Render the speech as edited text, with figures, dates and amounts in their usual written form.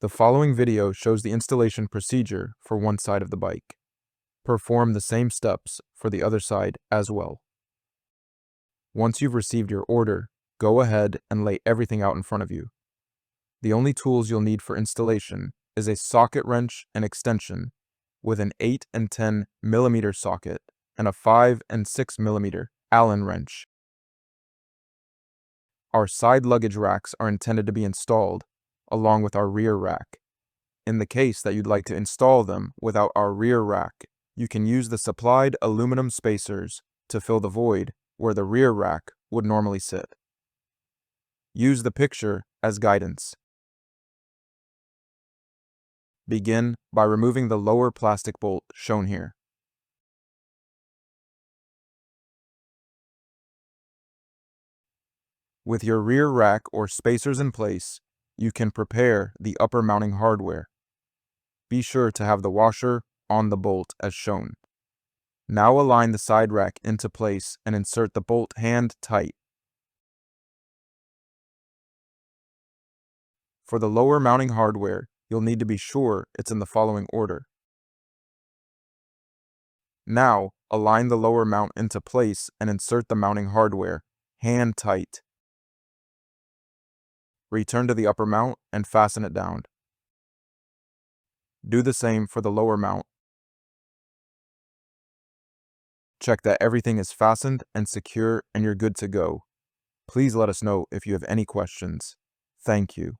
The following video shows the installation procedure for one side of the bike. Perform the same steps for the other side as well. Once you've received your order, go ahead and lay everything out in front of you. The only tools you'll need for installation is a socket wrench and extension with an 8 and 10 millimeter socket and a 5 and 6 millimeter Allen wrench. Our side luggage racks are intended to be installed along with our rear rack. In the case that you'd like to install them without our rear rack, you can use the supplied aluminum spacers to fill the void where the rear rack would normally sit. Use the picture as guidance. Begin by removing the lower plastic bolt shown here. With your rear rack or spacers in place, you can prepare the upper mounting hardware. Be sure to have the washer on the bolt as shown. Now align the side rack into place and insert the bolt hand tight. For the lower mounting hardware, you'll need to be sure it's in the following order. Now, align the lower mount into place and insert the mounting hardware, hand tight. Return to the upper mount and fasten it down. Do the same for the lower mount. Check that everything is fastened and secure and you're good to go. Please let us know if you have any questions. Thank you.